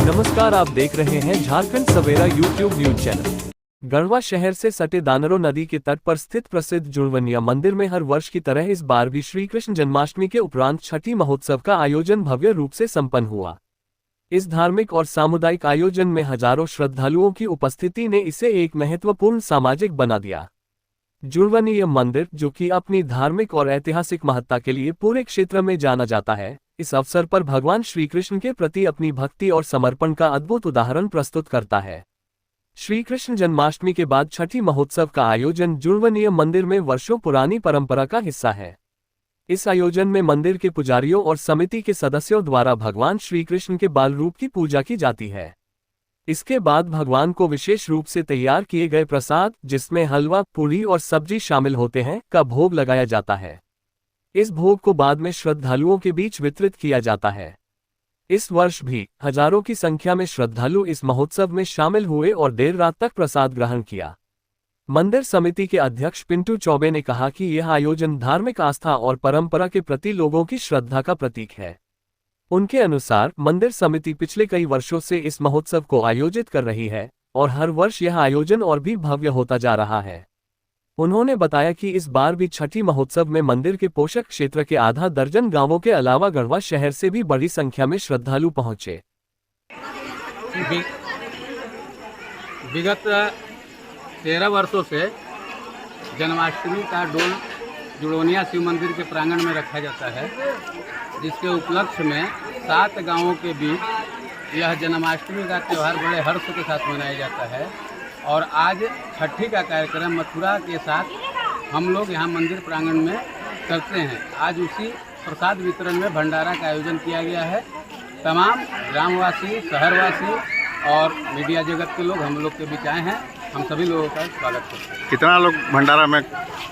नमस्कार, आप देख रहे हैं झारखंड सवेरा यूट्यूब न्यूज चैनल। गढ़वा शहर से सटे दानरो नदी के तट पर स्थित प्रसिद्ध जुड़वनिया मंदिर में हर वर्ष की तरह इस बार भी श्री कृष्ण जन्माष्टमी के उपरांत छठी महोत्सव का आयोजन भव्य रूप से संपन्न हुआ। इस धार्मिक और सामुदायिक आयोजन में हजारों श्रद्धालुओं की उपस्थिति ने इसे एक महत्वपूर्ण सामाजिक बना दिया। जुड़वनिया मंदिर, जो कि अपनी धार्मिक और ऐतिहासिक महत्ता के लिए पूरे क्षेत्र में जाना जाता है, इस अवसर पर भगवान श्री कृष्ण के प्रति अपनी भक्ति और समर्पण का अद्भुत उदाहरण प्रस्तुत करता है। श्री कृष्ण जन्माष्टमी के बाद छठी महोत्सव का आयोजन जुड़वनिया मंदिर में वर्षों पुरानी परंपरा का हिस्सा है। इस आयोजन में मंदिर के पुजारियों और समिति के सदस्यों द्वारा भगवान श्री कृष्ण के बाल रूप की पूजा की जाती है। इसके बाद भगवान को विशेष रूप से तैयार किए गए प्रसाद, जिसमें हलवा, पूरी और सब्जी शामिल होते हैं, का भोग लगाया जाता है। इस भोग को बाद में श्रद्धालुओं के बीच वितरित किया जाता है। इस वर्ष भी हजारों की संख्या में श्रद्धालु इस महोत्सव में शामिल हुए और देर रात तक प्रसाद ग्रहण किया। मंदिर समिति के अध्यक्ष पिंटू चौबे ने कहा कि यह आयोजन धार्मिक आस्था और परंपरा के प्रति लोगों की श्रद्धा का प्रतीक है। उनके अनुसार मंदिर समिति पिछले कई वर्षों से इस महोत्सव को आयोजित कर रही है और हर वर्ष यह आयोजन और भी भव्य होता जा रहा है। उन्होंने बताया कि इस बार भी छठी महोत्सव में मंदिर के पोषक क्षेत्र के आधा दर्जन गांवों के अलावा गढ़वा शहर से भी बड़ी संख्या में श्रद्धालु पहुंचे। विगत 13 वर्षों से जन्माष्टमी का डोल जुड़वनिया शिव मंदिर के प्रांगण में रखा जाता है, जिसके उपलक्ष्य में 7 गांवों के बीच यह जन्माष्टमी का त्यौहार बड़े हर्ष के साथ मनाया जाता है। और आज छठी का कार्यक्रम मथुरा के साथ हम लोग यहाँ मंदिर प्रांगण में करते हैं। आज उसी प्रसाद वितरण में भंडारा का आयोजन किया गया है। तमाम ग्रामवासी, शहरवासी और मीडिया जगत के लोग हम लोग के बीच आए हैं। हम सभी लोगों का स्वागत करते हैं। कितना लोग भंडारा में?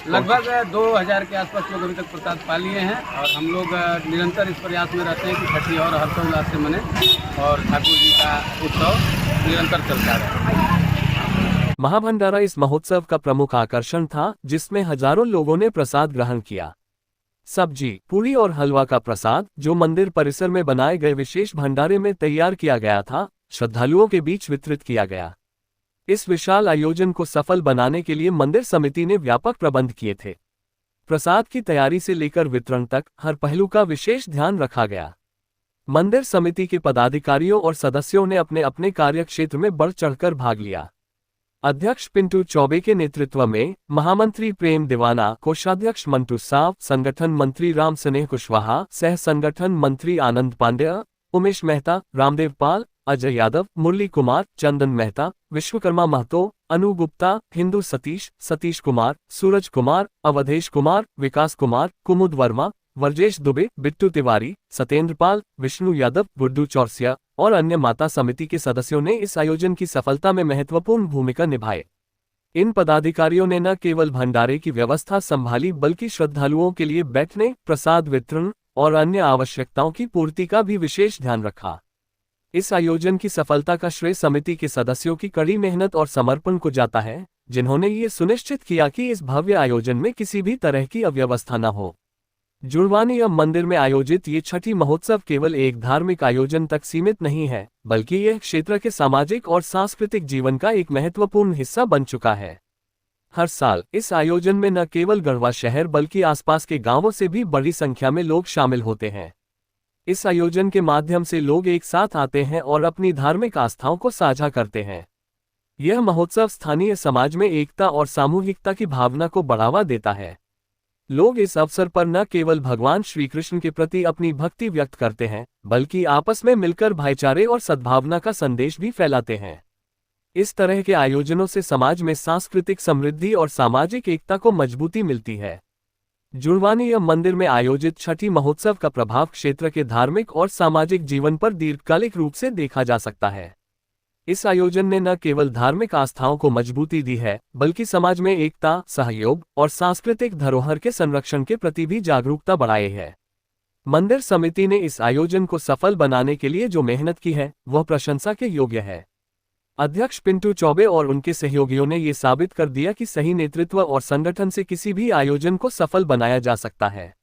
लगभग 2000 के आसपास लोग अभी तक प्रसाद पा लिए हैं और हम लोग निरंतर इस प्रयास में रहते हैं कि छठी और हर्षोल्लास से मने और ठाकुर जी का उत्सव निरंतर चलता रहे। महाभंडारा इस महोत्सव का प्रमुख आकर्षण था, जिसमें हजारों लोगों ने प्रसाद ग्रहण किया। सब्जी, पूरी और हलवा का प्रसाद, जो मंदिर परिसर में बनाए गए विशेष भंडारे में तैयार किया गया था, श्रद्धालुओं के बीच वितरित किया गया। इस विशाल आयोजन को सफल बनाने के लिए मंदिर समिति ने व्यापक प्रबंध किए थे। प्रसाद की तैयारी से लेकर वितरण तक हर पहलू का विशेष ध्यान रखा गया। मंदिर समिति के पदाधिकारियों और सदस्यों ने अपने अपने कार्यक्षेत्र में बढ़ चढ़कर भाग लिया। अध्यक्ष पिंटू चौबे के नेतृत्व में महामंत्री प्रेम दीवाना, कोषाध्यक्ष मंटू साव, संगठन मंत्री राम स्नेह कुशवाहा, सह संगठन मंत्री आनंद पांड्या, उमेश मेहता, रामदेव पाल, अजय यादव, मुरली कुमार, चंदन मेहता, विश्वकर्मा महतो, अनु गुप्ता, हिंदू सतीश, सतीश कुमार, सूरज कुमार, अवधेश कुमार, विकास कुमार, कुमुद वर्मा, वर्जेश दुबे, बिट्टू तिवारी, सतेंद्र पाल, विष्णु यादव, गुड्डू चौरसिया और अन्य माता समिति के सदस्यों ने इस आयोजन की सफलता में महत्वपूर्ण भूमिका निभाई। इन पदाधिकारियों ने न केवल भंडारे की व्यवस्था संभाली, बल्कि श्रद्धालुओं के लिए बैठने, प्रसाद वितरण और अन्य आवश्यकताओं की पूर्ति का भी विशेष ध्यान रखा। इस आयोजन की सफलता का श्रेय समिति के सदस्यों की कड़ी मेहनत और समर्पण को जाता है, जिन्होंने ये सुनिश्चित किया कि इस भव्य आयोजन में किसी भी तरह की अव्यवस्था न हो। जुड़वनिया मंदिर में आयोजित ये छठी महोत्सव केवल एक धार्मिक आयोजन तक सीमित नहीं है, बल्कि यह क्षेत्र के सामाजिक और सांस्कृतिक जीवन का एक महत्वपूर्ण हिस्सा बन चुका है। हर साल इस आयोजन में न केवल गढ़वा शहर बल्कि आसपास के गांवों से भी बड़ी संख्या में लोग शामिल होते हैं। इस आयोजन के माध्यम से लोग एक साथ आते हैं और अपनी धार्मिक आस्थाओं को साझा करते हैं। यह महोत्सव स्थानीय समाज में एकता और सामूहिकता की भावना को बढ़ावा देता है। लोग इस अवसर पर न केवल भगवान श्री कृष्ण के प्रति अपनी भक्ति व्यक्त करते हैं, बल्कि आपस में मिलकर भाईचारे और सद्भावना का संदेश भी फैलाते हैं। इस तरह के आयोजनों से समाज में सांस्कृतिक समृद्धि और सामाजिक एकता को मजबूती मिलती है। जुड़वनिया मंदिर में आयोजित छठी महोत्सव का प्रभाव क्षेत्र के धार्मिक और सामाजिक जीवन पर दीर्घकालिक रूप से देखा जा सकता है। इस आयोजन ने न केवल धार्मिक आस्थाओं को मजबूती दी है, बल्कि समाज में एकता, सहयोग और सांस्कृतिक धरोहर के संरक्षण के प्रति भी जागरूकता बढ़ाई है। मंदिर समिति ने इस आयोजन को सफल बनाने के लिए जो मेहनत की है, वह प्रशंसा के योग्य है। अध्यक्ष पिंटू चौबे और उनके सहयोगियों ने ये साबित कर दिया कि सही नेतृत्व और संगठन से किसी भी आयोजन को सफल बनाया जा सकता है।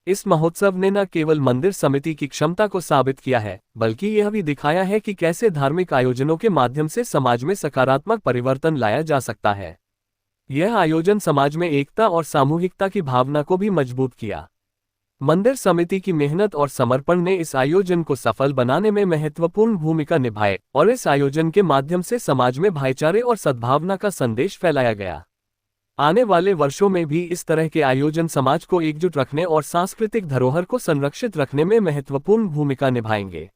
इस महोत्सव ने न केवल मंदिर समिति की क्षमता को साबित किया है, बल्कि यह भी दिखाया है कि कैसे धार्मिक आयोजनों के माध्यम से समाज में सकारात्मक परिवर्तन लाया जा सकता है। यह आयोजन समाज में एकता और सामूहिकता की भावना को भी मजबूत किया। मंदिर समिति की मेहनत और समर्पण ने इस आयोजन को सफल बनाने में महत्वपूर्ण भूमिका निभाई और इस आयोजन के माध्यम से समाज में भाईचारे और सद्भावना का संदेश फैलाया गया। आने वाले वर्षों में भी इस तरह के आयोजन समाज को एकजुट रखने और सांस्कृतिक धरोहर को संरक्षित रखने में महत्वपूर्ण भूमिका निभाएंगे।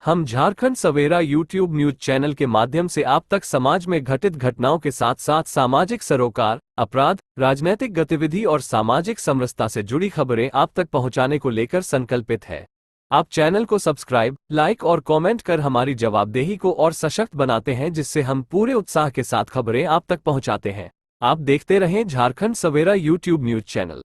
हम झारखंड सवेरा यूट्यूब न्यूज चैनल के माध्यम से आप तक समाज में घटित घटनाओं के साथ साथ सामाजिक सरोकार, अपराध, राजनीतिक गतिविधि और सामाजिक समरसता से जुड़ी खबरें आप तक पहुंचाने को लेकर संकल्पित है। आप चैनल को सब्सक्राइब, लाइक और कमेंट कर हमारी जवाबदेही को और सशक्त बनाते हैं, जिससे हम पूरे उत्साह के साथ खबरें आप तक पहुंचाते हैं। आप देखते रहें झारखंड सवेरा यूट्यूब न्यूज चैनल।